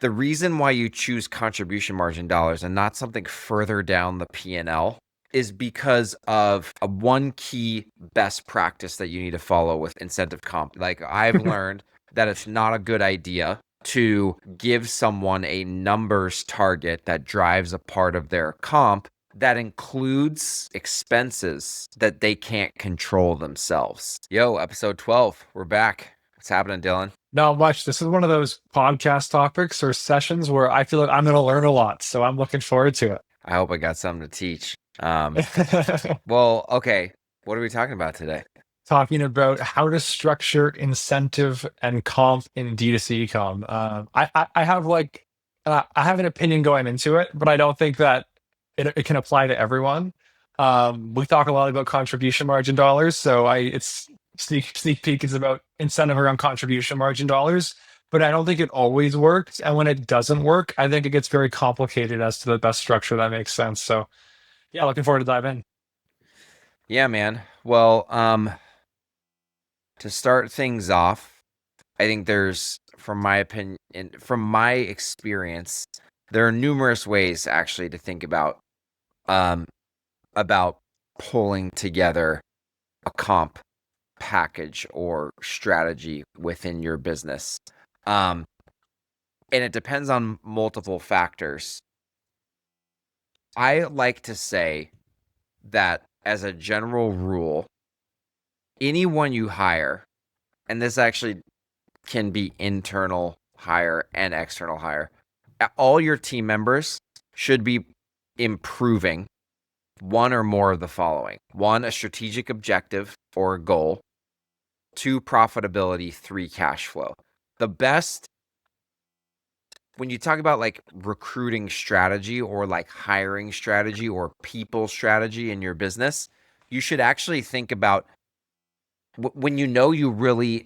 The reason why you choose contribution margin dollars and not something further down the P&L is because of a one key best practice that you need to follow with incentive comp. Like I've learned that it's not a good idea to give someone a numbers target that drives a part of their comp that includes expenses that they can't control themselves. Yo, episode 12, we're back. What's happening, Dylan? Not much. This is one of those podcast topics or sessions where I feel like I'm going to learn a lot. So I'm looking forward to I hope I got something to teach. it. Well, okay. What are we talking about today? Talking about how to structure incentive and comp in D2C ecom. I have I have an opinion going into it, but I don't think that it can apply to everyone. We talk a lot about contribution margin dollars. So it's sneak peek is about incentive around contribution margin dollars, but I don't think it always works. And when it doesn't work, I think it gets very complicated as to the best structure that makes sense. So yeah, looking forward to dive in. Yeah, man. Well, to start things off, I think there's, from my opinion, from my experience, there are numerous ways actually to think about pulling together a comp package or strategy within your business. And it depends on multiple factors. I like to say that as a general rule, anyone you hire, and this actually can be internal hire and external hire, all your team members should be improving one or more of the following. 1, a strategic objective or a goal. 2, profitability. 3, cash flow. The best, when you talk about like recruiting strategy or like hiring strategy or people strategy in your business, you should actually think about when you know you really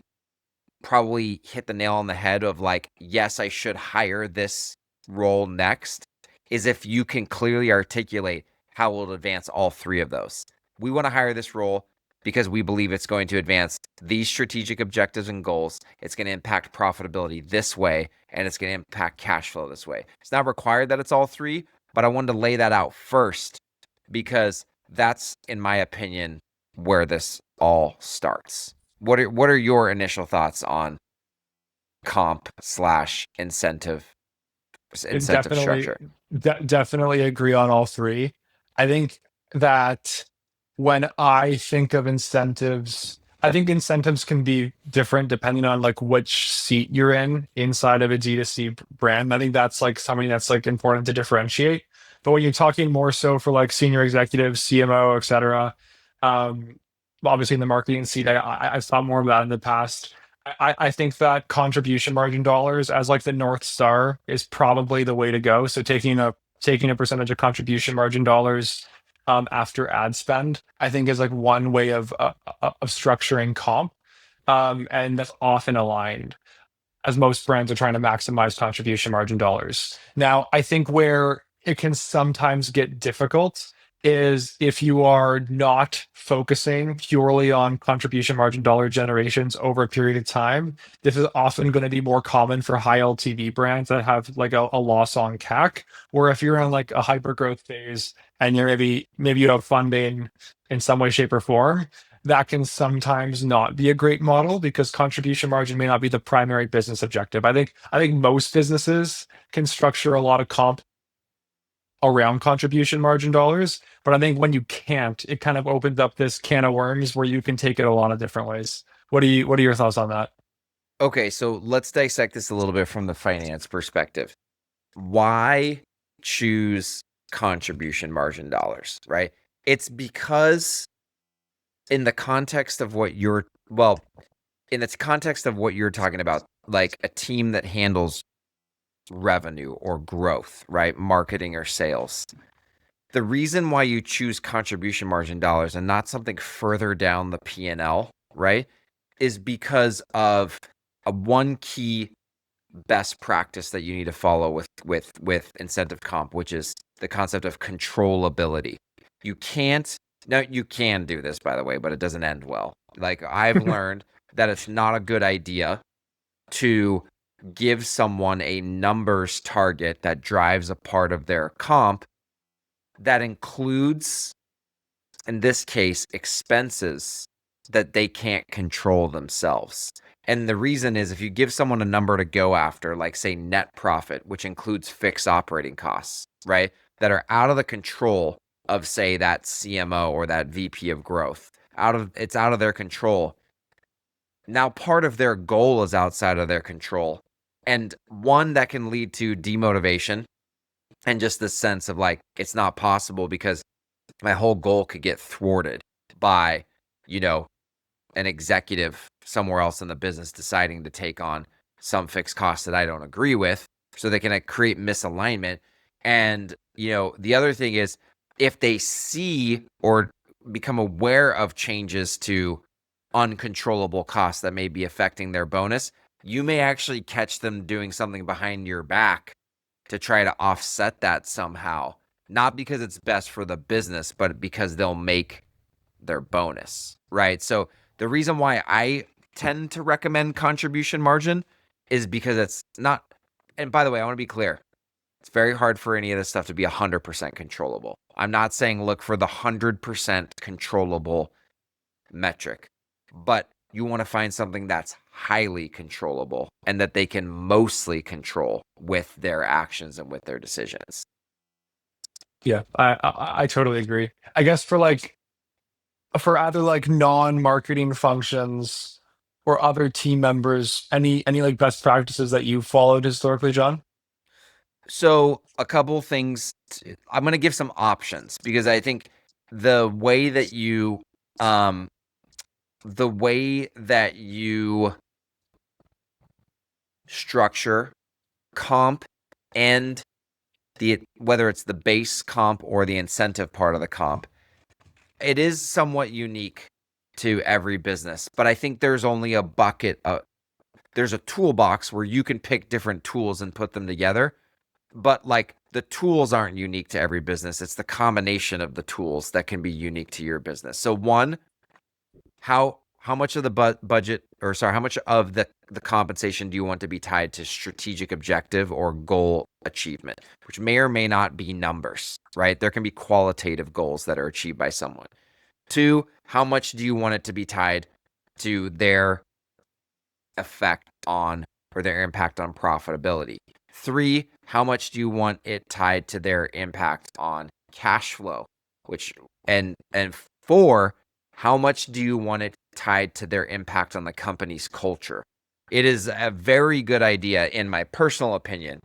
probably hit the nail on the head of like, yes, I should hire this role next, is if you can clearly articulate how it will advance all 3 of those. We want to hire this role because we believe it's going to advance these strategic objectives and goals. It's going to impact profitability this way, and it's going to impact cash flow this way. It's not required that it's all 3, but I wanted to lay that out first because that's, in my opinion, where this all starts. What are your initial thoughts on comp / incentive It structure? definitely agree on all three. I think that when I think of incentives, I think incentives can be different depending on like which seat you're in inside of a D2C brand. I think that's like something that's like important to differentiate. But when you're talking more so for like senior executives, CMO, et cetera, um, obviously in the marketing seat, I've thought more of that in the past. I think that contribution margin dollars as like the North Star is probably the way to go. So taking a percentage of contribution margin dollars after ad spend, I think is like one way of structuring comp. And that's often aligned as most brands are trying to maximize contribution margin dollars. Now, I think where it can sometimes get difficult is if you are not focusing purely on contribution margin dollar generations over a period of time. This is often going to be more common for high LTV brands that have like a loss on CAC, where if you're in like a hyper growth phase and you're maybe you have funding in some way, shape, or form, that can sometimes not be a great model because contribution margin may not be the primary business objective. I think most businesses can structure a lot of comp around contribution margin dollars, but I think when you can't, it kind of opens up this can of worms where you can take it a lot of different ways. What are your thoughts on that? Okay, so let's dissect this a little bit from the finance perspective. Why choose contribution margin dollars, right? It's because in the context of what you're, well, in its context of what you're talking about, like a team that handles revenue or growth, right? Marketing or sales. The reason why you choose contribution margin dollars and not something further down the P&L, right, is because of a one key best practice that you need to follow with incentive comp, which is the concept of controllability. You can't, now you can do this, by the way, but it doesn't end well. Like I've learned that it's not a good idea to give someone a numbers target that drives a part of their comp that includes, in this case, expenses that they can't control themselves. And the reason is if you give someone a number to go after, like say net profit, which includes fixed operating costs, right, that are out of the control of say that CMO or that VP of growth, it's out of their control. Now part of their goal is outside of their control. And one that can lead to demotivation and just this sense of like, it's not possible because my whole goal could get thwarted by, an executive somewhere else in the business deciding to take on some fixed costs that I don't agree with. So they can create misalignment. And, the other thing is if they see or become aware of changes to uncontrollable costs that may be affecting their bonus, you may actually catch them doing something behind your back to try to offset that somehow. Not because it's best for the business, but because they'll make their bonus, right? So the reason why I tend to recommend contribution margin is because it's not, and by the way, I want to be clear, it's very hard for any of this stuff to be 100% controllable. I'm not saying look for the 100% controllable metric, but you want to find something that's highly controllable and that they can mostly control with their actions and with their decisions. Yeah, I totally agree. I guess for either like non-marketing functions or other team members, any like best practices that you followed historically, Jon? So a couple things, I'm going to give some options because I think the way that you structure comp and whether it's the base comp or the incentive part of the comp, it is somewhat unique to every business. But I think there's only a bucket there's a toolbox where you can pick different tools and put them together. But like the tools aren't unique to every business. It's the combination of the tools that can be unique to your business. So one, how much of the budget, or sorry, how much of the compensation do you want to be tied to strategic objective or goal achievement, which may or may not be numbers, right? There can be qualitative goals that are achieved by someone. Two, how much do you want it to be tied to their effect on or their impact on profitability? Three, how much do you want it tied to their impact on cash flow? And four, how much do you want it tied to their impact on the company's culture? It is a very good idea, in my personal opinion,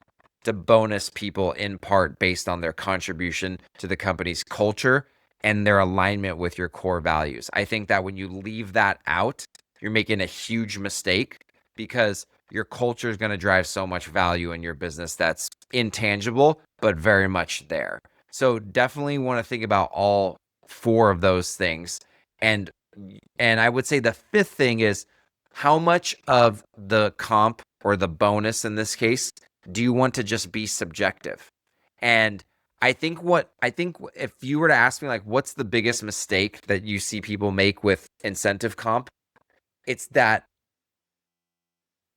to bonus people in part based on their contribution to the company's culture and their alignment with your core values. I think that when you leave that out, you're making a huge mistake because your culture is going to drive so much value in your business that's intangible, but very much there. So definitely want to think about all four of those things. And I would say the fifth thing is how much of the comp or the bonus in this case do you want to just be subjective? And I think if you were to ask me like what's the biggest mistake that you see people make with incentive comp, it's that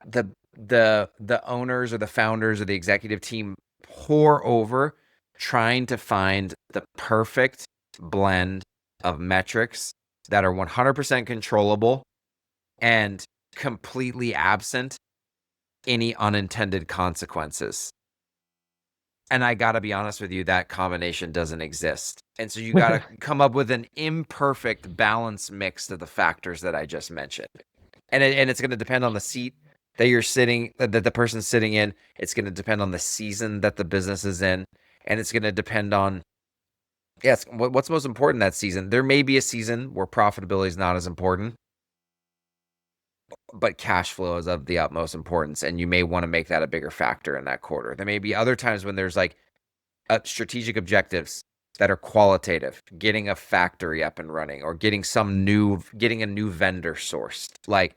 the owners or the founders or the executive team pour over trying to find the perfect blend of metrics that are 100% controllable and completely absent any unintended consequences. And I got to be honest with you, that combination doesn't exist. And so you got to come up with an imperfect balance mix of the factors that I just mentioned. And it's going to depend on the seat that you're sitting, that the person's sitting in. It's going to depend on the season that the business is in. And it's going to depend on, yes, what's most important that season. There may be a season where profitability is not as important, but cash flow is of the utmost importance. And you may want to make that a bigger factor in that quarter. There may be other times when there's like strategic objectives that are qualitative, getting a factory up and running or getting a new vendor sourced. Like,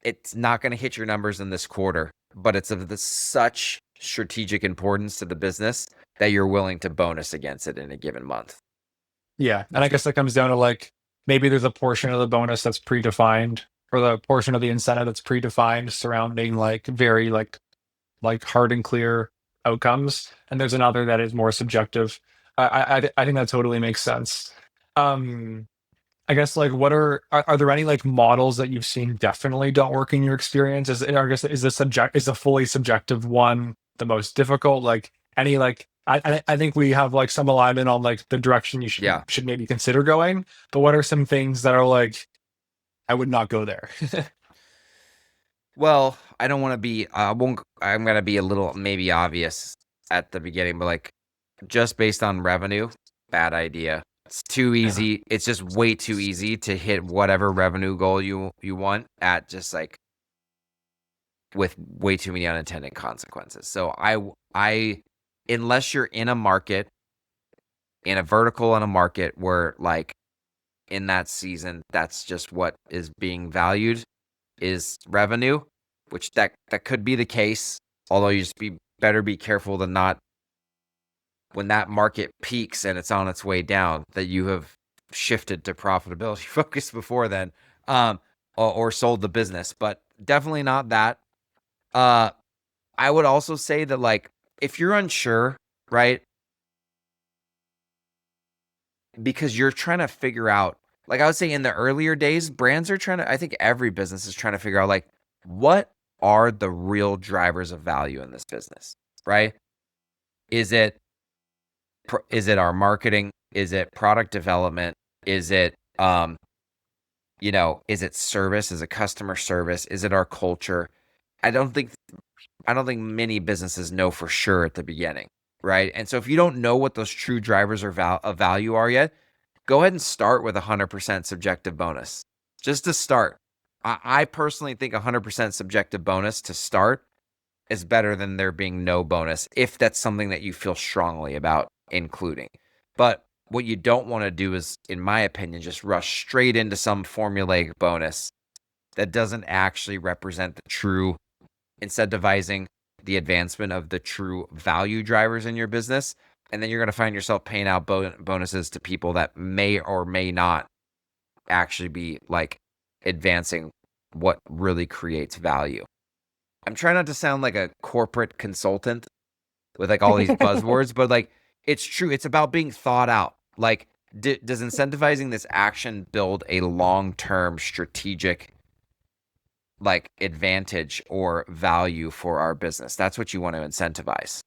it's not going to hit your numbers in this quarter, but it's of such strategic importance to the business that you're willing to bonus against it in a given month. Yeah. And I guess that comes down to like maybe there's a portion of the bonus that's predefined or the portion of the incentive that's predefined surrounding like very like like hard and clear outcomes, and there's another that is more subjective. I think that totally makes sense. Um, I guess like are there any like models that you've seen definitely don't work in your experience? I guess is the fully subjective one the most difficult? Like any like I think we have like some alignment on like the direction you Yeah. should maybe consider going. But what are some things that are like I would not go there? Well, I don't want to be. I'm gonna be a little maybe obvious at the beginning, but like just based on revenue, bad idea. It's too Yeah. easy. It's just way too easy to hit whatever revenue goal you want at just like with way too many unintended consequences. So I unless you're in a market, in a vertical in a market where like in that season, that's just what is being valued is revenue, which that could be the case. Although you just better be careful to not when that market peaks and it's on its way down that you have shifted to profitability focus before then, or sold the business. But definitely not that. I would also say that like if you're unsure, right, because you're trying to figure out, like I would say in the earlier days, brands are trying to, I think every business is trying to figure out like what are the real drivers of value in this business, right? Is it our marketing? Is it product development? Is it is it service? Is it customer service? Is it our culture? I don't think many businesses know for sure at the beginning, right? And so if you don't know what those true drivers of value are yet, go ahead and start with 100% subjective bonus. Just to start. I personally think 100% subjective bonus to start is better than there being no bonus if that's something that you feel strongly about including. But what you don't want to do is, in my opinion, just rush straight into some formulaic bonus that doesn't actually represent the true incentivizing the advancement of the true value drivers in your business. And then you're going to find yourself paying out bonuses to people that may or may not actually be like advancing what really creates value. I'm trying not to sound like a corporate consultant with like all these buzzwords, but like it's true. It's about being thought out. Like, does incentivizing this action build a long-term strategic like advantage or value for our business? That's what you want to incentivize.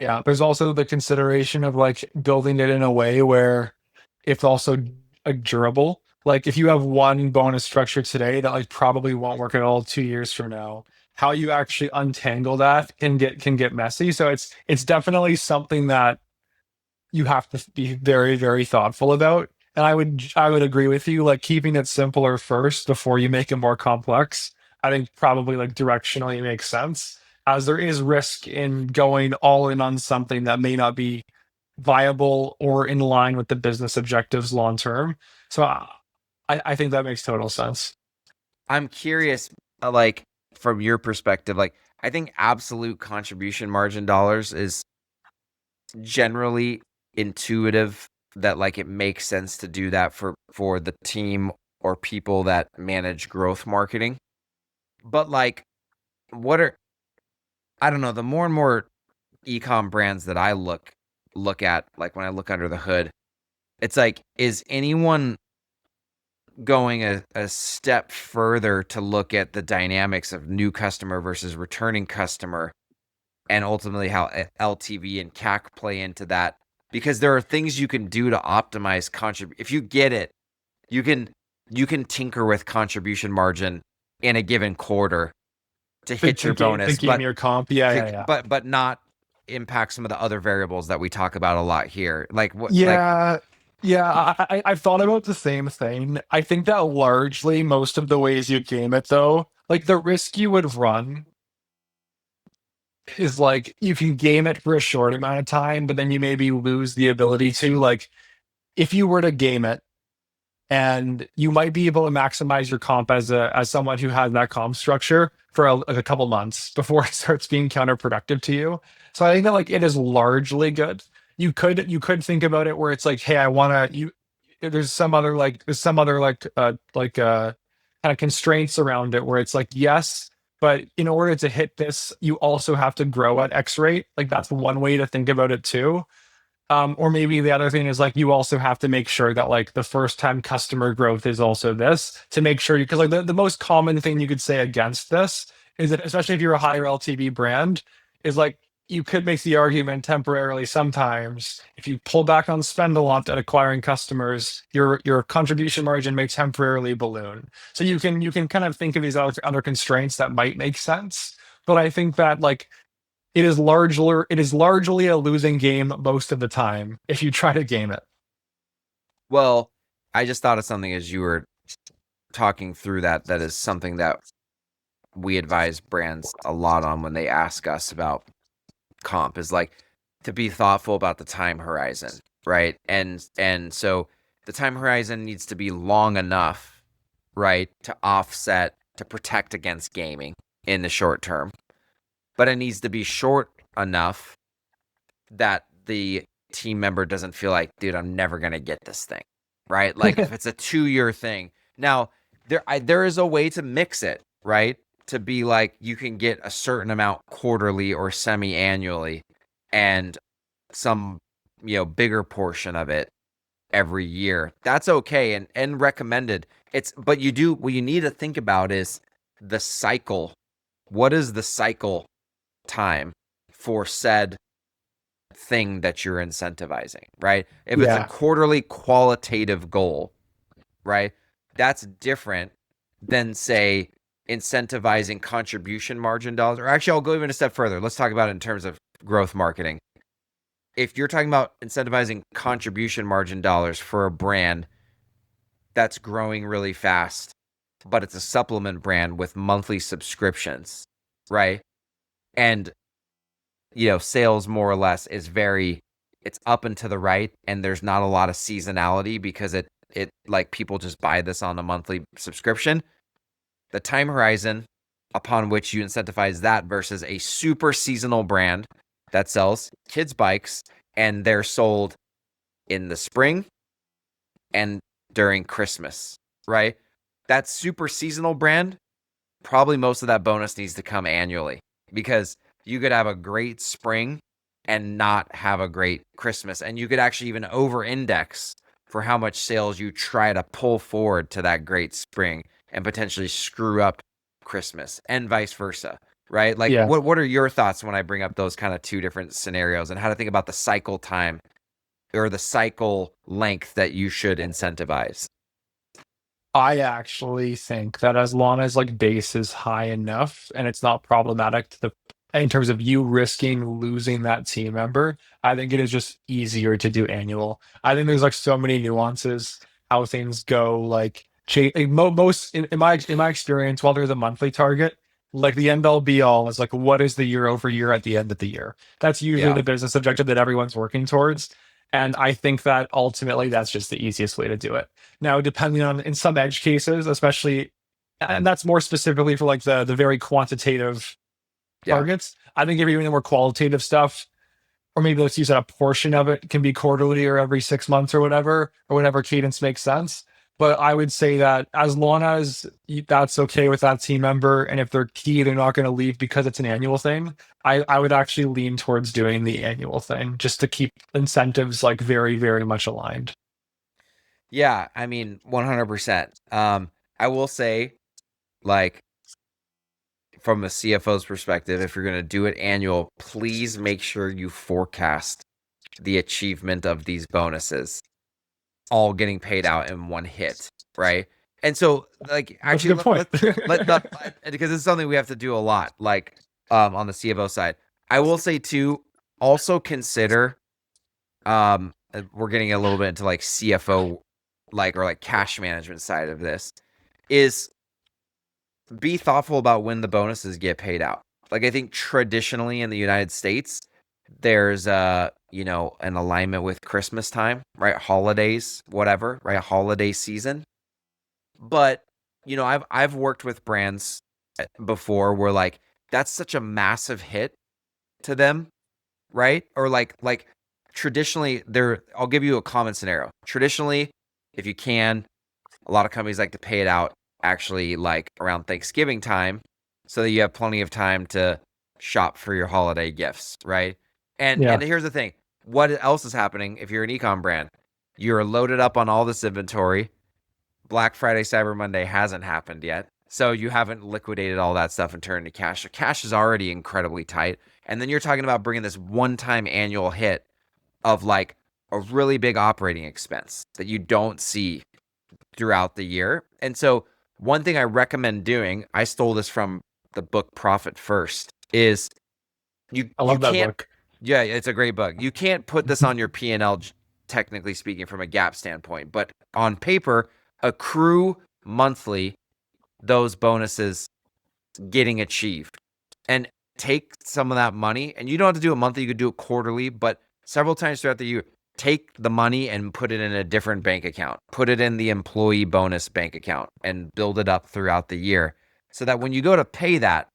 Yeah, there's also the consideration of like building it in a way where it's also durable. Like if you have one bonus structure today that like probably won't work at all 2 years from now, how you actually untangle that can get messy. So it's definitely something that you have to be very, very thoughtful about. And I would agree with you, like keeping it simpler first before you make it more complex. I think probably like directionally makes sense, as there is risk in going all in on something that may not be viable or in line with the business objectives long term. So I think that makes total sense. I'm curious, like from your perspective, like I think absolute contribution margin dollars is generally intuitive that like it makes sense to do that for the team or people that manage growth marketing. But like what are I don't know, the more and more ecom brands that I look at, like when I look under the hood, it's like, is anyone going a step further to look at the dynamics of new customer versus returning customer and ultimately how LTV and CAC play into that? Because there are things you can do to optimize if you get it, you can tinker with contribution margin in a given quarter to hit your bonus, Thinking your comp. Yeah, yeah, yeah. but not impact some of the other variables that we talk about a lot here. Like what like Yeah, yeah. I've thought about the same thing. I think that largely most of the ways you game it, though, like the risk you would run is like you can game it for a short amount of time, but then you maybe lose the ability to like if you were to game it and you might be able to maximize your comp as someone who has that comp structure for a couple months before it starts being counterproductive to you. So I think that like it is largely good. You could think about it where it's like, hey, I want to you. There's some other kind of constraints around it where it's like, yes, But in order to hit this, you also have to grow at X rate. Like that's one way to think about it too. Or maybe the other thing is like you also have to make sure that like the first time customer growth is also this to make sure because like the most common thing you could say against this is that especially if you're a higher LTV brand, is like you could make the argument temporarily sometimes if you pull back on spend a lot at acquiring customers, your contribution margin may temporarily balloon. So you can kind of think of these other constraints that might make sense. But I think that like it is largely a losing game most of the time if you try to game it. Well, I just thought of something as you were talking through that. That is something that we advise brands a lot on when they ask us about comp is like to be thoughtful about the time horizon, right? And so the time horizon needs to be long enough, right, to offset to protect against gaming in the short term. But it needs to be short enough that the team member doesn't feel like, dude, I'm never going to get this thing, right? Like if it's a 2-year thing. Now, there is a way to mix it, right? To be like you can get a certain amount quarterly or semi-annually and some, bigger portion of it every year. That's okay and recommended. But what you need to think about is the cycle. What is the cycle time for said thing that you're incentivizing, right? If it's a Yeah. quarterly qualitative goal, right? That's different than say incentivizing contribution margin dollars. Or actually, I'll go even a step further. Let's talk about it in terms of growth marketing. If you're talking about incentivizing contribution margin dollars for a brand that's growing really fast, but it's a supplement brand with monthly subscriptions, right? And sales more or less is it's up and to the right, and there's not a lot of seasonality because it like people just buy this on a monthly subscription. The time horizon upon which you incentivize that versus a super seasonal brand that sells kids bikes and they're sold in the spring and during Christmas, right? That super seasonal brand, probably most of that bonus needs to come annually because you could have a great spring and not have a great Christmas. And you could actually even over index for how much sales you try to pull forward to that great spring and potentially screw up Christmas and vice versa, right? Like Yeah. what are your thoughts when I bring up those kind of two different scenarios and how to think about the cycle time or the cycle length that you should incentivize? I actually think that as long as like base is high enough and it's not problematic to the in terms of you risking losing that team member, I think it is just easier to do annual. I think there's like so many nuances how things go. Like most in my experience, while there's a monthly target, like the end all be all is like what is the year over year at the end of the year. That's usually Yeah. the business objective that everyone's working towards. And I think that ultimately that's just the easiest way to do it. Now, depending on in some edge cases, especially, and that's more specifically for like the very quantitative Yeah. targets. I think if you're doing the more qualitative stuff, or maybe let's use that a portion of it can be quarterly or every 6 months or whatever cadence makes sense. But I would say that as long as that's okay with that team member, and if they're key, they're not going to leave because it's an annual thing. I would actually lean towards doing the annual thing just to keep incentives like very, very much aligned. Yeah, I mean, 100%. I will say, like, from a CFO's perspective, if you're going to do it annual, please make sure you forecast the achievement of these bonuses all getting paid out in one hit, right? And so, like, That's a actually, good point. because it's something we have to do a lot, like, on the CFO side. I will say too, also consider, we're getting a little bit into like CFO, like or like cash management side of this, is be thoughtful about when the bonuses get paid out. Like I think traditionally in the United States, there's an alignment with Christmas time, right? Holidays, whatever, right? Holiday season. But I've worked with brands before where like that's such a massive hit to them, right? Or like traditionally I'll give you a common scenario. Traditionally, if you can, a lot of companies like to pay it out actually like around Thanksgiving time so that you have plenty of time to shop for your holiday gifts, right? And Yeah. here's the thing. What else is happening if you're an ecom brand? You're loaded up on all this inventory. Black Friday, Cyber Monday hasn't happened yet. So you haven't liquidated all that stuff and turned to cash. So cash is already incredibly tight. And then you're talking about bringing this one-time annual hit of like a really big operating expense that you don't see throughout the year. And so one thing I recommend doing, I stole this from the book Profit First, is I you love that can't, book. yeah, it's a great book. You can't put this on your P&L, technically speaking, from a gap standpoint, but on paper, accrue monthly those bonuses getting achieved, and take some of that money. And you don't have to do it monthly, you could do it quarterly, but several times throughout the year, take the money and put it in a different bank account, put it in the employee bonus bank account, and build it up throughout the year, so that when you go to pay that,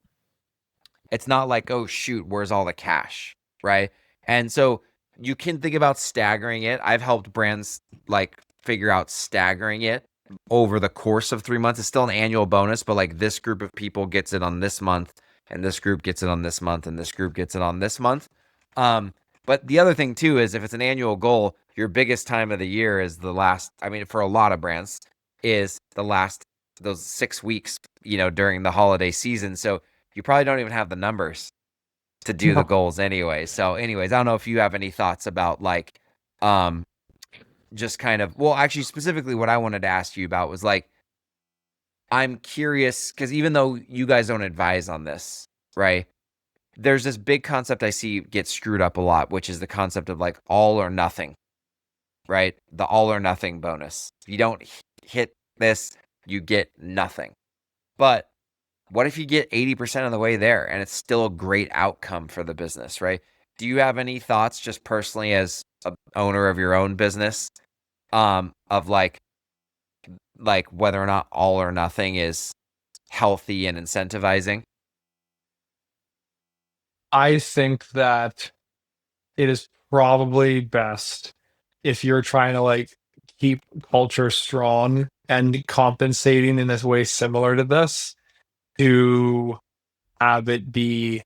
it's not like, oh shoot, where's all the cash, right? And so you can think about staggering it. I've helped brands like figure out staggering it over the course of 3 months. It's still an annual bonus, but like this group of people gets it on this month, and this group gets it on this month, and this group gets it on this month. But the other thing too is, if it's an annual goal, your biggest time of the year is the last, I mean, for a lot of brands, is the last, those 6 weeks, during the holiday season. So you probably don't even have the numbers to do the No. goals anyway. So anyways, I don't know if you have any thoughts about like, um, just kind of, well, actually specifically what I wanted to ask you about was like, I'm curious, because even though you guys don't advise on this, right? There's this big concept I see get screwed up a lot, which is the concept of like all or nothing, right? The all or nothing bonus. If you don't hit this, you get nothing. But what if you get 80% of the way there and it's still a great outcome for the business, right? Do you have any thoughts, just personally as a owner of your own business, of like whether or not all or nothing is healthy and incentivizing? I think that it is probably best if you're trying to like keep culture strong and compensating in this way similar to this, to have it be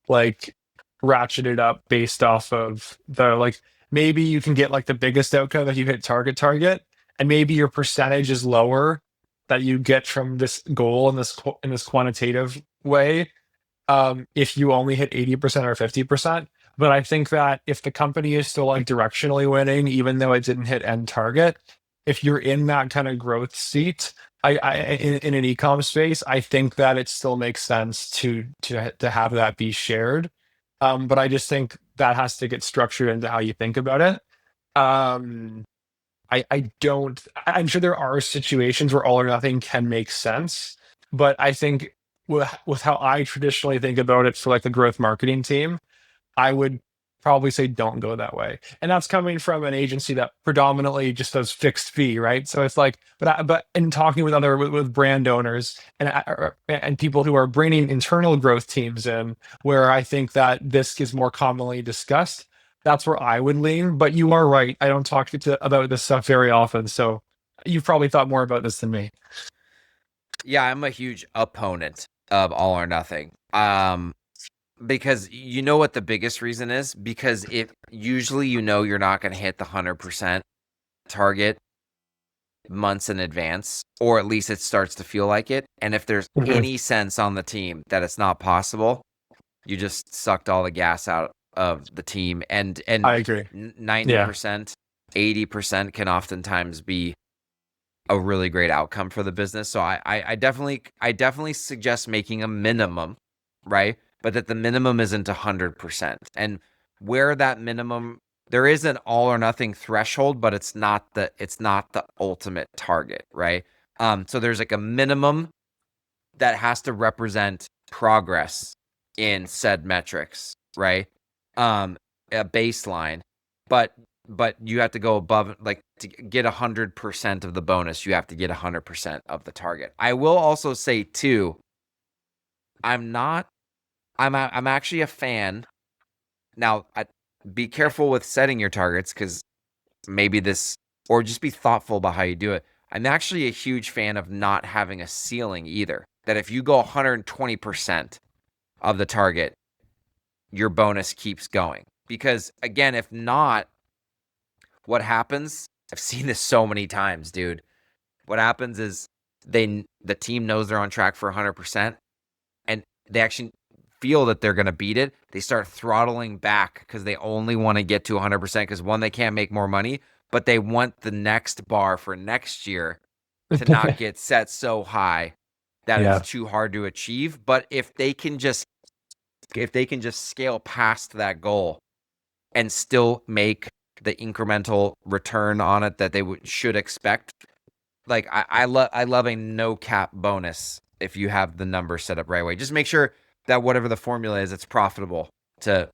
like ratcheted up based off of the like, maybe you can get like the biggest outcome if you hit target, and maybe your percentage is lower that you get from this goal in this quantitative way, if you only hit 80% or 50%. But I think that if the company is still like directionally winning, even though it didn't hit end target, if you're in that kind of growth seat, in an e-com space, I think that it still makes sense to have that be shared. But I just think that has to get structured into how you think about it. Um, I don't. I'm sure there are situations where all or nothing can make sense, but I think with how I traditionally think about it for like the growth marketing team, I would probably say don't go that way. And that's coming from an agency that predominantly just does fixed fee, right? So it's like, but in talking with with brand owners and people who are bringing internal growth teams in, where I think that this is more commonly discussed, that's where I would lean. But you are right. I don't talk about this stuff very often, so you've probably thought more about this than me. Yeah, I'm a huge opponent of all or nothing. Because you know what the biggest reason is? Because if usually you're not going to hit the 100% target months in advance, or at least it starts to feel like it. And if there's Mhm. any sense on the team that it's not possible, you just sucked all the gas out of the team. And I agree. Yeah, 90%, 80% can oftentimes be a really great outcome for the business. So I definitely suggest making a minimum, right? But that the minimum isn't 100%. And where that minimum, there is an all or nothing threshold, but it's not the ultimate target, right? So there's like a minimum that has to represent progress in said metrics, right? A baseline, but you have to go above, like, to get 100% of the bonus, you have to get 100% of the target. I will also say too, I'm not, I'm actually a fan. Now, be careful with setting your targets, because maybe this, or just be thoughtful about how you do it. I'm actually a huge fan of not having a ceiling either. that if you go 120% of the target, your bonus keeps going. Because again, if not, what happens, I've seen this so many times, dude. What happens is the team knows they're on track for 100% and they actually feel that they're going to beat it. They start throttling back because they only want to get to 100% because one, they can't make more money, but they want the next bar for next year to not get set so high that it's too hard to achieve. But if they can just scale past that goal and still make the incremental return on it that they should expect, like I love a no cap bonus if you have the number set up right way. Just make sure that whatever the formula is, it's profitable to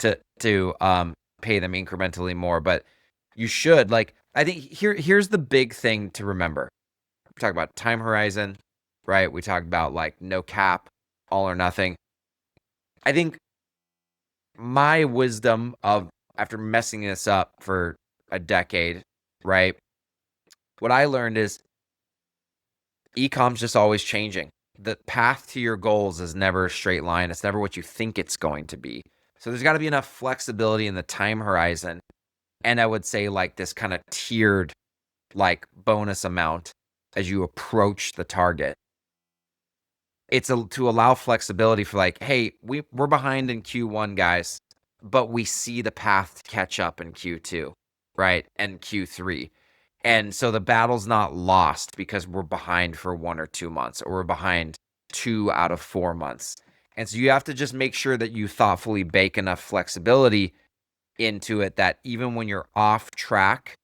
pay them incrementally more. But you should, like, I think here's the big thing to remember. We talk about time horizon, right? We talked about like no cap, all or nothing. I think my wisdom of after messing this up for a decade, right? What I learned is ecom's just always changing. The path to your goals is never a straight line. It's never what you think it's going to be. So there's got to be enough flexibility in the time horizon. And I would say like this kind of tiered like bonus amount as you approach the target. It's to allow flexibility for like, hey, we're behind in Q1, guys, but we see the path to catch up in Q2, right? And Q3. And so the battle's not lost because we're behind for 1 or 2 months, or we're behind 2 out of 4 months. And so you have to just make sure that you thoughtfully bake enough flexibility into it that even when you're off track,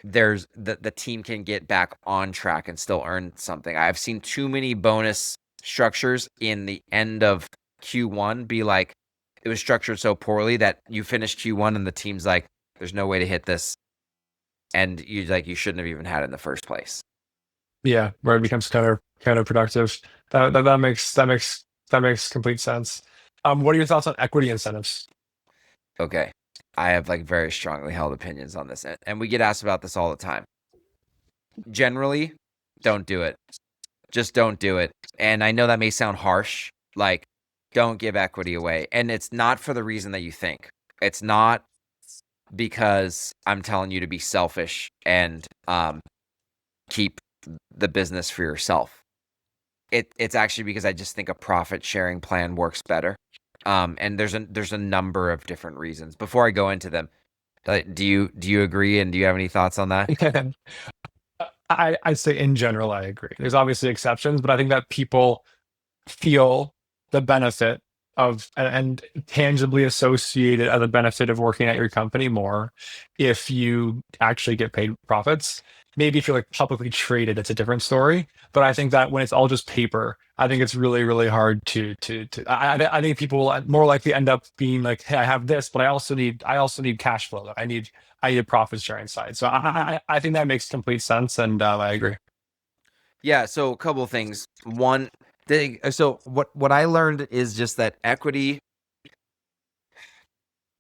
there's the team can get back on track and still earn something. I've seen too many bonus structures in the end of Q1 be like, it was structured so poorly that you finish Q1 and the team's like, there's no way to hit this. And you shouldn't have even had it in the first place. Yeah, where it becomes counterproductive. That makes complete sense. What are your thoughts on equity incentives? Okay. I have like very strongly held opinions on this, and we get asked about this all the time. Generally, don't do it. Just don't do it. And I know that may sound harsh, like don't give equity away. And it's not for the reason that you think. It's not because I'm telling you to be selfish and keep the business for yourself. It's actually because I just think a profit sharing plan works better. And there's a number of different reasons. Before I go into them, do you agree, and do you have any thoughts on that? I'd say in general, I agree. There's obviously exceptions, but I think that people feel the benefit of and tangibly associate it as a benefit of working at your company more if you actually get paid profits. Maybe if you're like publicly traded, it's a different story. But I think that when it's all just paper, I think it's really, really hard I think people will more likely end up being like, hey, I have this, but I also need cash flow. I need a profit sharing side. So I think that makes complete sense, and I agree. Yeah. So a couple of things. One, so what I learned is just that equity.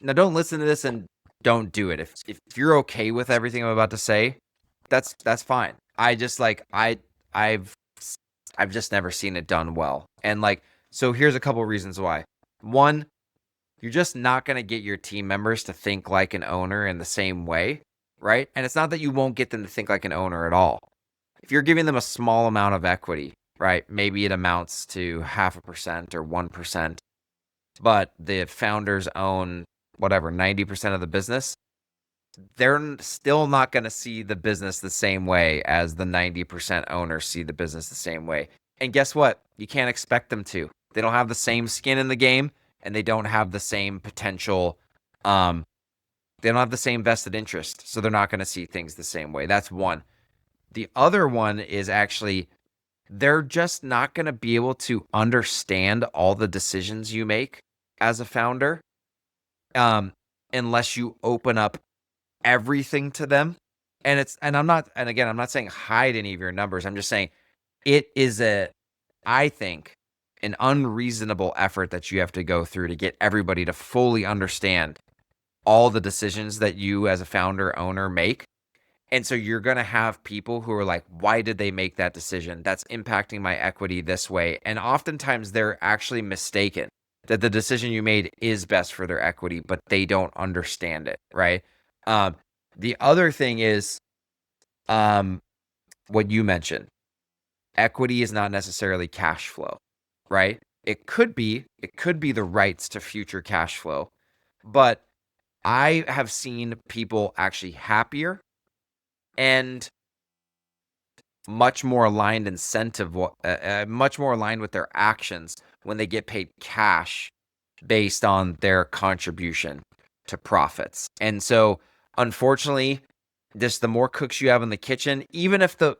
Now, don't listen to this and don't do it. If you're okay with everything I'm about to say, that's fine. I just like I've just never seen it done well. And like, so here's a couple of reasons why. One, you're just not going to get your team members to think like an owner in the same way, right? And it's not that you won't get them to think like an owner at all. If you're giving them a small amount of equity, right? Maybe it amounts to 0.5% or 1%, but the founders own whatever, 90% of the business. They're still not going to see the business the same way as the 90% owners see the business the same way. And guess what? You can't expect them to. They don't have the same skin in the game, and they don't have the same potential. They don't have the same vested interest, so they're not going to see things the same way. That's one. The other one is actually they're just not going to be able to understand all the decisions you make as a founder, unless you open up everything to them. And I'm not saying hide any of your numbers. I'm just saying it is I think, an unreasonable effort that you have to go through to get everybody to fully understand all the decisions that you as a founder owner make. And so you're going to have people who are like, why did they make that decision? That's impacting my equity this way. And oftentimes they're actually mistaken that the decision you made is best for their equity, but they don't understand it, right? The other thing is what you mentioned. Equity is not necessarily cash flow, right? It could be the rights to future cash flow, but I have seen people actually happier and much more aligned much more aligned with their actions when they get paid cash based on their contribution to profits. And so, unfortunately, just the more cooks you have in the kitchen, even if the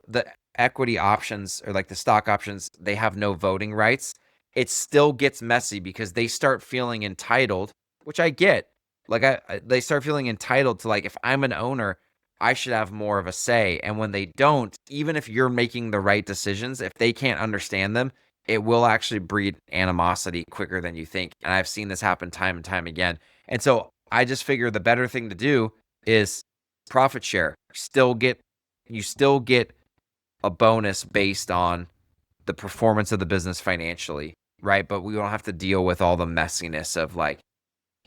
equity options or like the stock options, they have no voting rights, it still gets messy because they start feeling entitled, which I get. Like they start feeling entitled to, like, if I'm an owner, I should have more of a say. And when they don't, even if you're making the right decisions, if they can't understand them, it will actually breed animosity quicker than you think. And I've seen this happen time and time again. And so I just figure the better thing to do is profit share. You still get a bonus based on the performance of the business financially, right? But we don't have to deal with all the messiness of like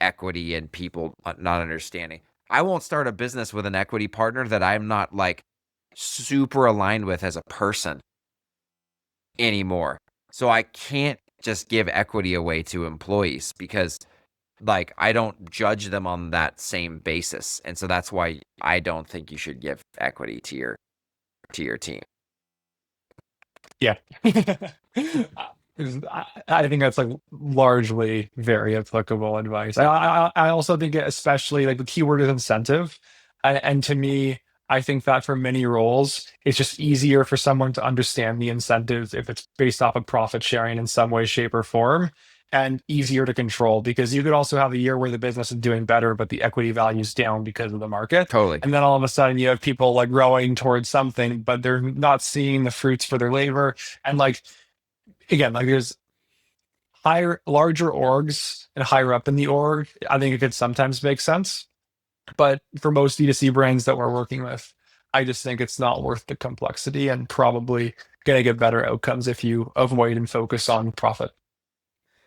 equity and people not understanding. I won't start a business with an equity partner that I'm not like super aligned with as a person anymore. So I can't just give equity away to employees because like I don't judge them on that same basis. And so that's why I don't think you should give equity to your team. Yeah. I think that's like largely very applicable advice. I also think especially like the keyword is incentive. And to me, I think that for many roles, it's just easier for someone to understand the incentives if it's based off of profit sharing in some way, shape, or form, and easier to control because you could also have a year where the business is doing better, but the equity value is down because of the market. Totally. And then all of a sudden you have people like growing towards something, but they're not seeing the fruits for their labor. And like, again, like there's larger orgs and higher up in the org. I think it could sometimes make sense. But for most D2C brands that we're working with, I just think it's not worth the complexity and probably going to get better outcomes if you avoid and focus on profit.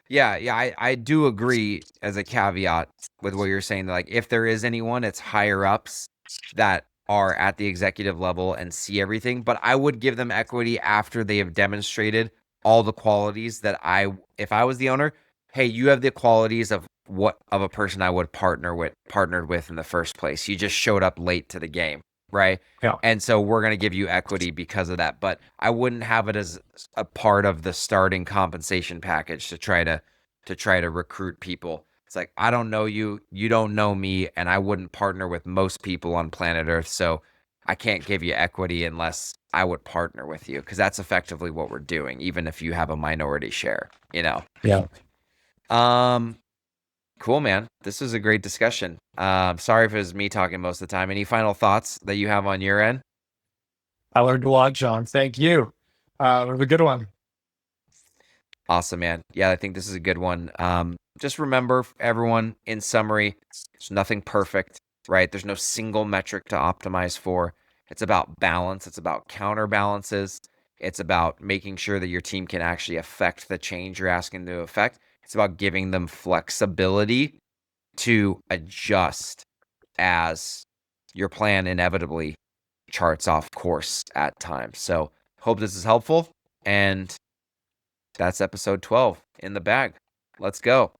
Yeah, I do agree as a caveat with what you're saying. Like, if there is anyone, it's higher ups that are at the executive level and see everything. But I would give them equity after they have demonstrated all the qualities that if I was the owner, hey, you have the qualities of a person I would partnered with in the first place. You just showed up late to the game, right? Yeah. And so we're going to give you equity because of that. But I wouldn't have it as a part of the starting compensation package to try to recruit people. It's like, I don't know you, you don't know me, and I wouldn't partner with most people on planet Earth. So I can't give you equity unless I would partner with you, because that's effectively what we're doing, even if you have a minority share, Yeah. Cool, man. This was a great discussion. Sorry if it was me talking most of the time. Any final thoughts that you have on your end? I learned a lot, John. Thank you. It was a good one. Awesome, man. Yeah, I think this is a good one. Just remember, everyone, in summary, there's nothing perfect, right? There's no single metric to optimize for. It's about balance. It's about counterbalances. It's about making sure that your team can actually affect the change you're asking to affect. It's about giving them flexibility to adjust as your plan inevitably charts off course at times. So hope this is helpful. And that's episode 12 in the bag. Let's go.